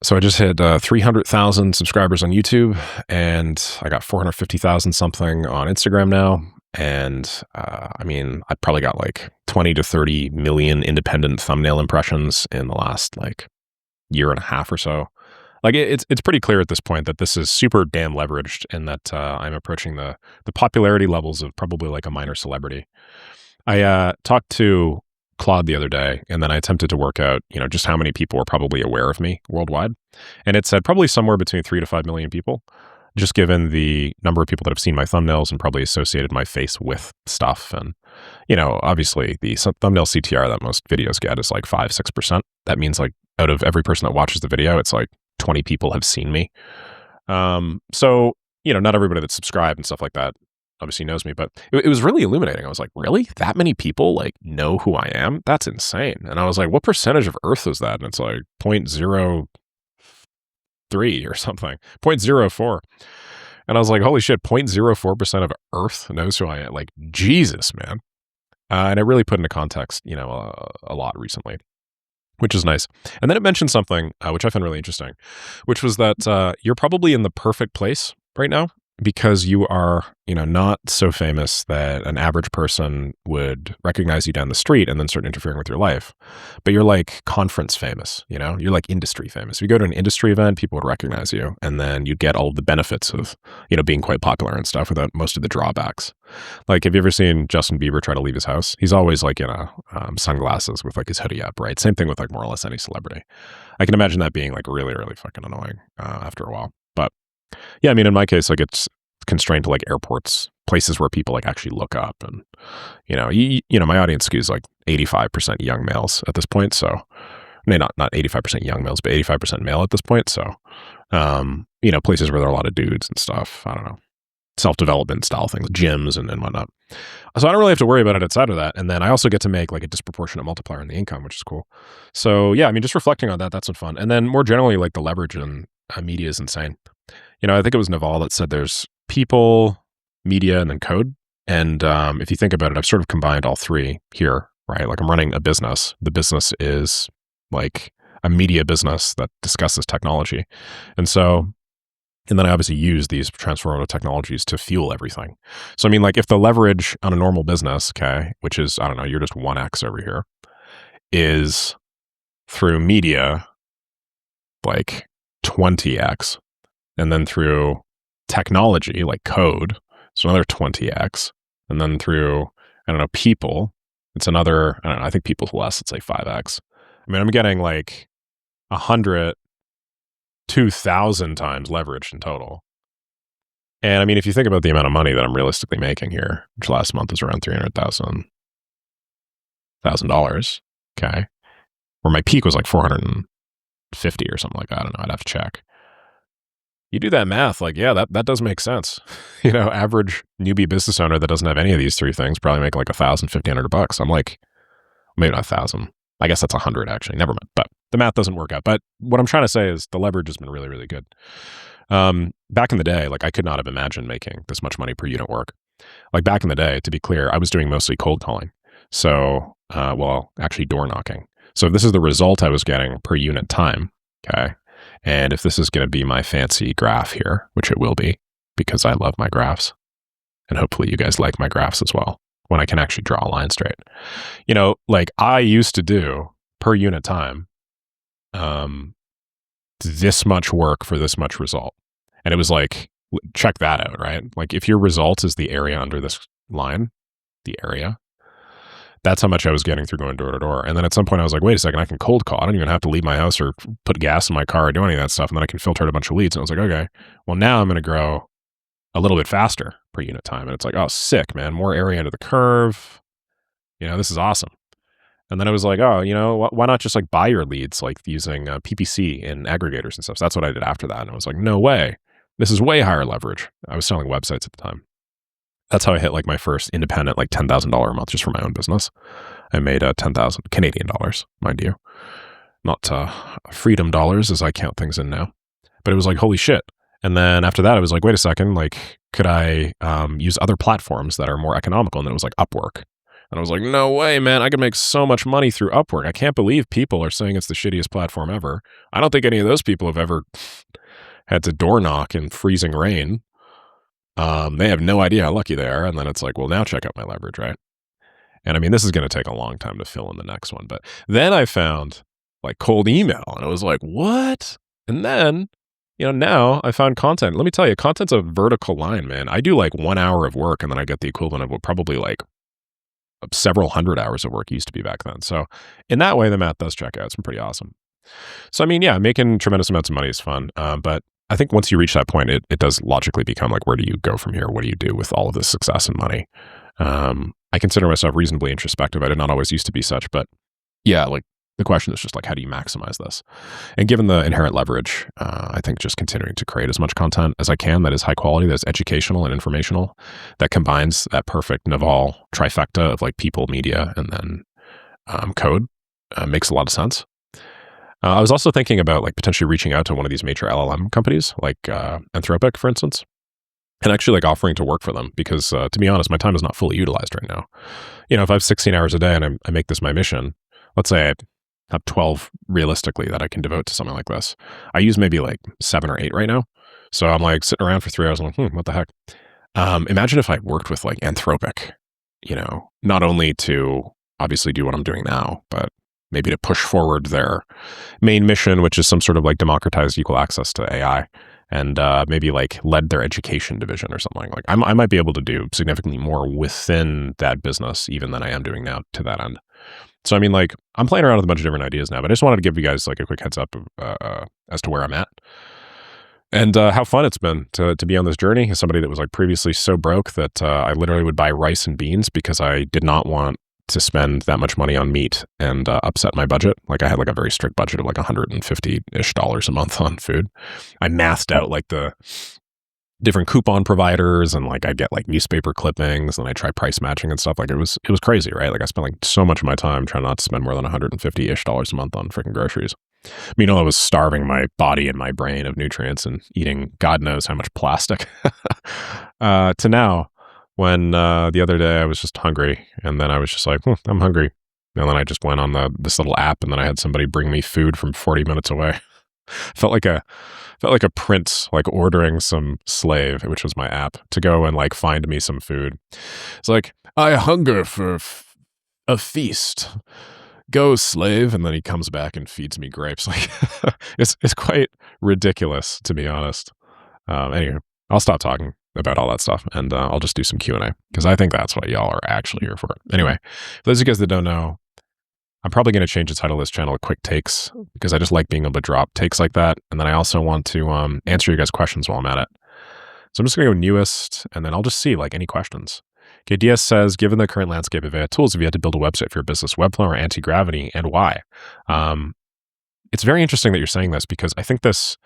So I just hit 300,000 subscribers on YouTube, and I got 450,000 something on Instagram now. And I mean, I probably got like 20 to 30 million independent thumbnail impressions in the last like year and a half or so. Like it's pretty clear at this point that this is super damn leveraged, and that I'm approaching the popularity levels of probably like a minor celebrity. I talked to Claude the other day, and then I attempted to work out, just how many people were probably aware of me worldwide. And it said probably somewhere between 3 to 5 million people, just given the number of people that have seen my thumbnails and probably associated my face with stuff. And, obviously the thumbnail CTR that most videos get is like 5-6%. That means like out of every person that watches the video, it's like 20 people have seen me. So, not everybody that's subscribed and stuff like that obviously knows me, but it was really illuminating. I was like, really? That many people like know who I am? That's insane. And I was like, what percentage of Earth is that? And it's like 0.03 or something, 0.04. And I was like, holy shit, 0.04% of Earth knows who I am. Like, Jesus, man. And it really put into context, a lot recently, which is nice. And then it mentioned something, which I found really interesting, which was that you're probably in the perfect place right now, because you are, not so famous that an average person would recognize you down the street and then start interfering with your life. But you're like conference famous, you're like industry famous. If you go to an industry event, people would recognize you, and then you'd get all of the benefits of, being quite popular and stuff without most of the drawbacks. Like, have you ever seen Justin Bieber try to leave his house? He's always like in sunglasses with like his hoodie up, right? Same thing with like more or less any celebrity. I can imagine that being like really, really fucking annoying after a while. But yeah, I mean, in my case, like it's constrained to like airports, places where people like actually look up, and my audience skews like 85% young males at this point. So, not 85% young males, but 85% male at this point. So, places where there are a lot of dudes and stuff. I don't know, self-development style things, gyms and whatnot. So I don't really have to worry about it outside of that. And then I also get to make like a disproportionate multiplier in the income, which is cool. So yeah, I mean, just reflecting on that, that's been fun. And then more generally, like the leverage in media is insane. I think it was Naval that said there's people, media, and then code. And if you think about it, I've sort of combined all three here, right? Like I'm running a business. The business is like a media business that discusses technology. And then I obviously use these transformative technologies to fuel everything. So, I mean, like if the leverage on a normal business, okay, which is, I don't know, you're just 1x over here, is through media, like 20x, and then through technology, like code, it's another 20x, and then through, I don't know, people, it's another, I don't know, I think people's less, it's like 5x. I mean, I'm getting like 100, 2,000 times leverage in total. And I mean, if you think about the amount of money that I'm realistically making here, which last month was around $300,000, okay, where my peak was like 450 or something like that. I don't know, I'd have to check. You do that math, like, yeah, that does make sense. Average newbie business owner that doesn't have any of these three things probably make like $1,000-$1,500. I'm like, maybe not 1,000. I guess that's 100 actually. Never mind. But the math doesn't work out. But what I'm trying to say is the leverage has been really, really good. Back in the day, like I could not have imagined making this much money per unit work. Like back in the day, to be clear, I was doing mostly cold calling. So, actually door knocking. So if this is the result I was getting per unit time, okay, and if this is going to be my fancy graph here, which it will be, because I love my graphs, and hopefully you guys like my graphs as well, when I can actually draw a line straight. Like I used to do per unit time, this much work for this much result. And it was like, check that out, right? Like if your result is the area under this line, the area, that's how much I was getting through going door to door. And then at some point I was like, wait a second, I can cold call. I don't even have to leave my house or put gas in my car or do any of that stuff. And then I can filter out a bunch of leads. And I was like, okay, well now I'm going to grow a little bit faster per unit time. And it's like, oh, sick, man. More area under the curve. This is awesome. And then I was like, oh, why not just like buy your leads, like using PPC and aggregators and stuff. So that's what I did after that. And I was like, no way. This is way higher leverage. I was selling websites at the time. That's how I hit like my first independent, like $10,000 a month just for my own business. I made 10,000 Canadian dollars, mind you, not freedom dollars as I count things in now. But it was like, holy shit. And then after that, I was like, wait a second, like, could I use other platforms that are more economical? And then it was like Upwork. And I was like, no way, man. I could make so much money through Upwork. I can't believe people are saying it's the shittiest platform ever. I don't think any of those people have ever had to door knock in freezing rain. They have no idea how lucky they are. And then it's like, well, now check out my leverage, right? And I mean, this is going to take a long time to fill in the next one. But then I found like cold email and it was like, what? And then, now I found content. Let me tell you, content's a vertical line, man. I do like 1 hour of work and then I get the equivalent of what probably like several hundred hours of work used to be back then. So in that way, the math does check out. It's been pretty awesome. So, I mean, yeah, making tremendous amounts of money is fun. But I think once you reach that point, it does logically become like, where do you go from here? What do you do with all of this success and money? I consider myself reasonably introspective. I did not always used to be such, but yeah, like the question is just like, how do you maximize this? And given the inherent leverage, I think just continuing to create as much content as I can that is high quality, that's educational and informational, that combines that perfect Naval trifecta of like people, media, and then code makes a lot of sense. I was also thinking about like potentially reaching out to one of these major LLM companies, like Anthropic, for instance, and actually like offering to work for them because, to be honest, my time is not fully utilized right now. If I have 16 hours a day and I make this my mission, let's say I have 12 realistically that I can devote to something like this. I use maybe like 7 or 8 right now. So I'm like sitting around for 3 hours. I'm like, what the heck? Imagine if I worked with like Anthropic, not only to obviously do what I'm doing now, but maybe to push forward their main mission, which is some sort of like democratized equal access to AI, and maybe like led their education division or something. Like I might be able to do significantly more within that business even than I am doing now to that end. So I mean, like I'm playing around with a bunch of different ideas now, but I just wanted to give you guys like a quick heads up as to where I'm at and how fun it's been to be on this journey as somebody that was like previously so broke that I literally would buy rice and beans because I did not want to spend that much money on meat and upset my budget. Like I had like a very strict budget of like $150-ish a month on food. I mathed out like the different coupon providers and like I get like newspaper clippings and I try price matching and stuff. Like it was crazy, right? Like I spent like so much of my time trying not to spend more than $150-ish a month on freaking groceries. Meanwhile, I was starving my body and my brain of nutrients and eating God knows how much plastic. To now, when the other day I was just hungry and then I was just like, I'm hungry. And then I just went on this little app and then I had somebody bring me food from 40 minutes away. felt like a prince like ordering some slave, which was my app, to go and like find me some food. It's like, I hunger for a feast. Go, slave. And then he comes back and feeds me grapes. Like it's quite ridiculous, to be honest. Anyway, I'll stop talking about all that stuff and I'll just do some Q&A because I think that's what y'all are actually here for. Anyway, for those of you guys that don't know, I'm probably going to change the title of this channel to Quick Takes because I just like being able to drop takes like that. And then I also want to answer you guys' questions while I'm at it. So I'm just going to go newest and then I'll just see like any questions. Okay, DS says, given the current landscape of AI tools, have you had to build a website for your business, Webflow or Anti-Gravity, and why? It's very interesting that you're saying this because I think this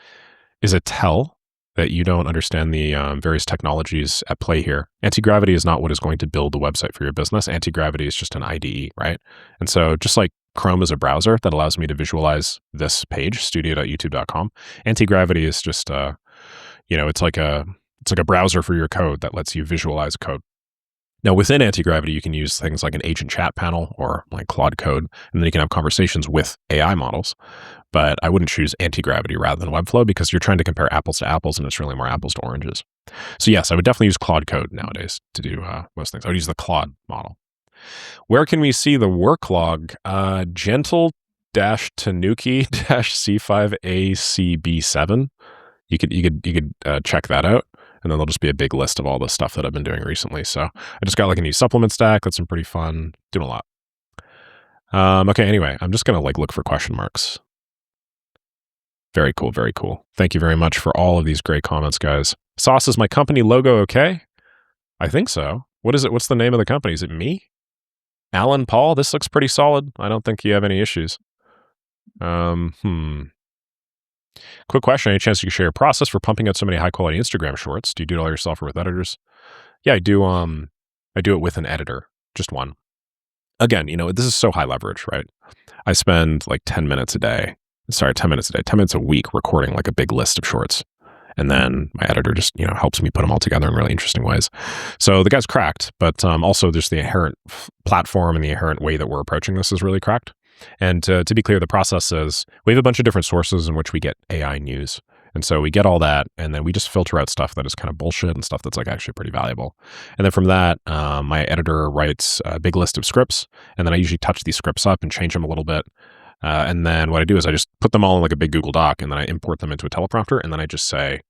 is a tell that you don't understand the various technologies at play here. Anti-gravity is not what is going to build the website for your business. Anti-gravity is just an IDE, right? And so just like Chrome is a browser that allows me to visualize this page, studio.youtube.com, anti-gravity is just, it's like a browser for your code that lets you visualize code. Now, within anti-gravity, you can use things like an agent chat panel or like Claude Code, and then you can have conversations with AI models. But I wouldn't choose anti-gravity rather than Webflow because you're trying to compare apples to apples, and it's really more apples to oranges. So yes, I would definitely use Claude Code nowadays to do most things. I would use the Claude model. Where can we see the work log? Gentle-Tanuki-C5ACB7. You could check that out. And then there'll just be a big list of all the stuff that I've been doing recently. So I just got like a new supplement stack. That's been pretty fun. Doing a lot. Okay, anyway, I'm just going to like look for question marks. Very cool, very cool. Thank you very much for all of these great comments, guys. Sauce, is my company logo okay? I think so. What is it? What's the name of the company? Is it me? Alan Paul? This looks pretty solid. I don't think you have any issues. Quick question. Any chance you could share your process for pumping out so many high quality Instagram shorts? Do you do it all yourself or with editors? Yeah, I do. I do it with an editor, just one. Again, this is so high leverage, right? I spend like 10 minutes a week recording like a big list of shorts. And then my editor just, helps me put them all together in really interesting ways. So the guy's cracked, but also just the inherent platform and the inherent way that we're approaching this is really cracked. And to be clear, the process is we have a bunch of different sources in which we get AI news. And so we get all that, and then we just filter out stuff that is kind of bullshit and stuff that's like actually pretty valuable. And then from that, my editor writes a big list of scripts, and then I usually touch these scripts up and change them a little bit. And then what I do is I just put them all in like a big Google Doc, and then I import them into a teleprompter, and then I just say,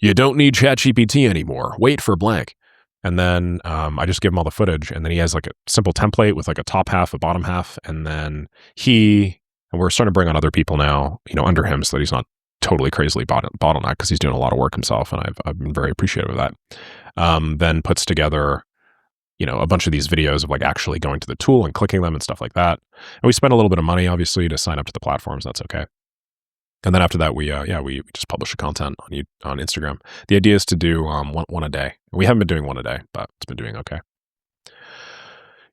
you don't need ChatGPT anymore. Wait for blank. And then I just give him all the footage, and then he has like a simple template with like a top half, a bottom half, and then and we're starting to bring on other people now, under him, so that he's not totally crazily bottleneck, because he's doing a lot of work himself, and I've been very appreciative of that. Then puts together, a bunch of these videos of like actually going to the tool and clicking them and stuff like that. And we spend a little bit of money, obviously, to sign up to the platforms. That's okay. And then after that, we just publish the content on Instagram. The idea is to do one a day. We haven't been doing one a day, but it's been doing okay.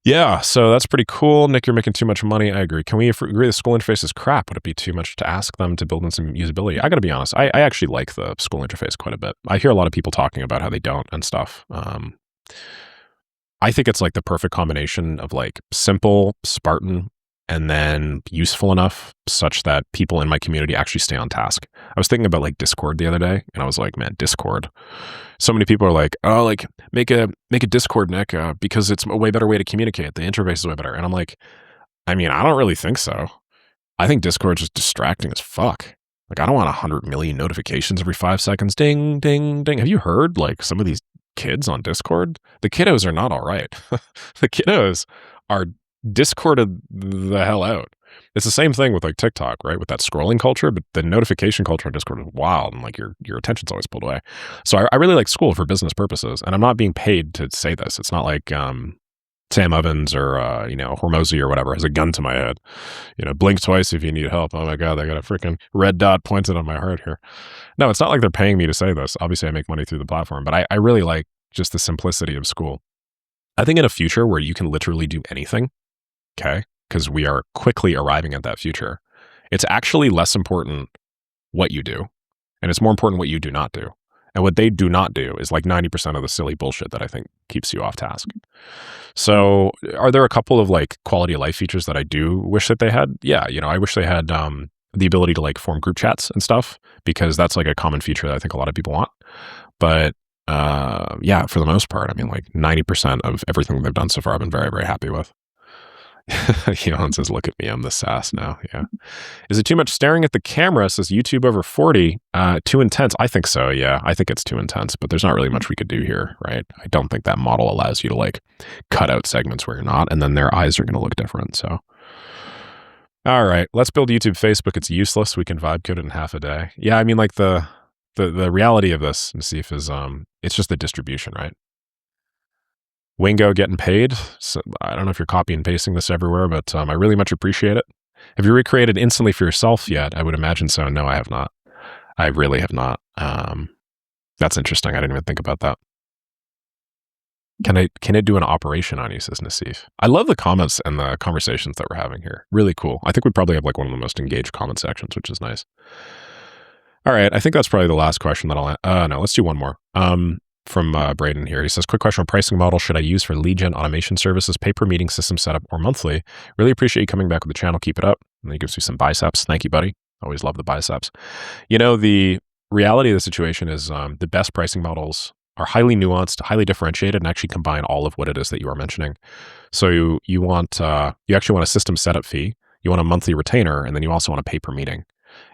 Yeah, so that's pretty cool. Nick, you're making too much money. I agree. Can we agree the school interface is crap? Would it be too much to ask them to build in some usability? I got to be honest. I actually like the school interface quite a bit. I hear a lot of people talking about how they don't and stuff. I think it's like the perfect combination of like simple, Spartan, and then useful enough such that people in my community actually stay on task. I was thinking about like Discord the other day, and I was like, man, Discord. So many people are like, oh, like make a Discord, Nick, because it's a way better way to communicate. The interface is way better. And I'm like, I mean, I don't really think so. I think Discord's just distracting as fuck. Like, I don't want 100 million notifications every 5 seconds. Ding, ding, ding. Have you heard like some of these kids on Discord? The kiddos are not all right. The kiddos are Discorded the hell out. It's the same thing with like TikTok, right? With that scrolling culture, but the notification culture on Discord is wild, and like your attention's always pulled away. So I really like school for business purposes, and I'm not being paid to say this. It's not like Sam Evans or Hormozy or whatever has a gun to my head. Blink twice if you need help. Oh my god, they got a freaking red dot pointed on my heart here. No, it's not like they're paying me to say this. Obviously, I make money through the platform, but I really like just the simplicity of school. I think in a future where you can literally do anything, okay, because we are quickly arriving at that future, it's actually less important what you do, and it's more important what you do not do. And what they do not do is like 90% of the silly bullshit that I think keeps you off task. So are there a couple of like quality of life features that I do wish that they had? Yeah, I wish they had the ability to like form group chats and stuff, because that's like a common feature that I think a lot of people want. But yeah, for the most part, I mean, like 90% of everything they've done so far, I've been very, very happy with. Johan says, look at me, I'm the sass now. Yeah. Is it too much staring at the camera? Says YouTube over 40. Too intense. I think so. Yeah. I think it's too intense, but there's not really much we could do here, right? I don't think that model allows you to like cut out segments where you're not, and then their eyes are going to look different. So, all right, let's build YouTube, Facebook. It's useless. We can vibe code it in half a day. Yeah. I mean, like the reality of this, Nassif, is it's just the distribution, right? Wingo getting paid. So I don't know if you're copy and pasting this everywhere, but I really much appreciate it. Have you recreated instantly for yourself yet? I would imagine so. No, I have not. I really have not. That's interesting. I didn't even think about that. Can it do an operation on you, says Nassif? I love the comments and the conversations that we're having here. Really cool. I think we probably have like one of the most engaged comment sections, which is nice. All right. I think that's probably the last question that I'll, no, let's do one more. From Braden here. He says, quick question on pricing model. Should I use for lead gen automation services, pay per meeting system setup, or monthly? Really appreciate you coming back with the channel. Keep it up. And he gives you some biceps. Thank you, buddy. Always love the biceps. The reality of the situation is the best pricing models are highly nuanced, highly differentiated, and actually combine all of what it is that you are mentioning. So you actually want a system setup fee, you want a monthly retainer, and then you also want a pay per meeting.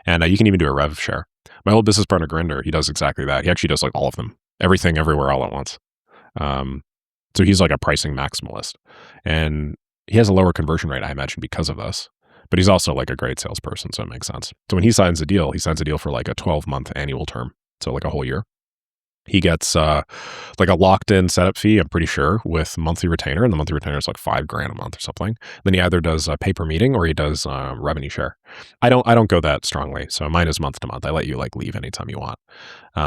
And you can even do a rev share. My old business partner, Grinder, he does exactly that. He actually does like all of them. Everything, everywhere, all at once. So he's like a pricing maximalist. And he has a lower conversion rate, I imagine, because of this. But he's also like a great salesperson, so it makes sense. So when he signs a deal for like a 12-month annual term, so like a whole year. He gets like a locked-in setup fee, I'm pretty sure, with monthly retainer, and the monthly retainer is like $5,000 a month or something. Then he either does a pay per meeting or he does revenue share. I don't go that strongly, so mine is month to month. I let you like leave anytime you want.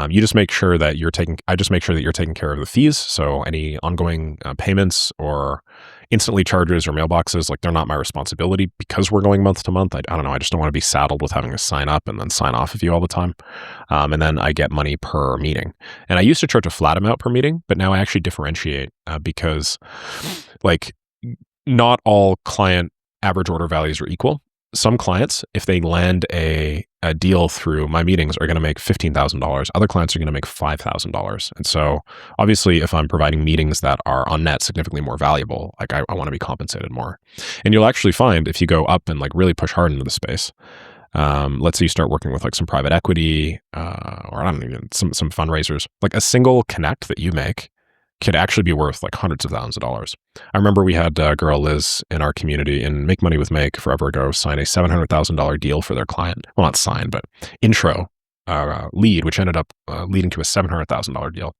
You just make sure that I just make sure that you're taking care of the fees. So any ongoing payments or instantly charges or mailboxes, like they're not my responsibility because we're going month to month. I don't know. I just don't want to be saddled with having to sign up and then sign off of you all the time. And then I get money per meeting. And I used to charge a flat amount per meeting, but now I actually differentiate because like not all client average order values are equal. Some clients, if they land a deal through my meetings, are going to make $15,000. Other clients are going to make $5,000. And so obviously, if I'm providing meetings that are on net significantly more valuable, like I want to be compensated more. And you'll actually find if you go up and like really push hard into the space, let's say you start working with like some private equity or I don't know, even some fundraisers, like a single connect that you make could actually be worth like hundreds of thousands of dollars. I remember we had a girl, Liz, in our community in Make Money with Make forever ago, sign a $700,000 deal for their client. Well, not sign, but intro lead, which ended up leading to a $700,000 deal.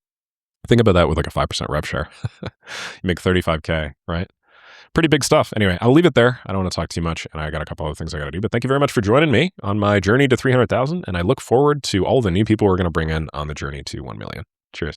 Think about that with like a 5% rev share. You make 35K, right? Pretty big stuff. Anyway, I'll leave it there. I don't want to talk too much, and I got a couple other things I got to do. But thank you very much for joining me on my journey to 300,000, and I look forward to all the new people we're going to bring in on the journey to 1 million. Cheers.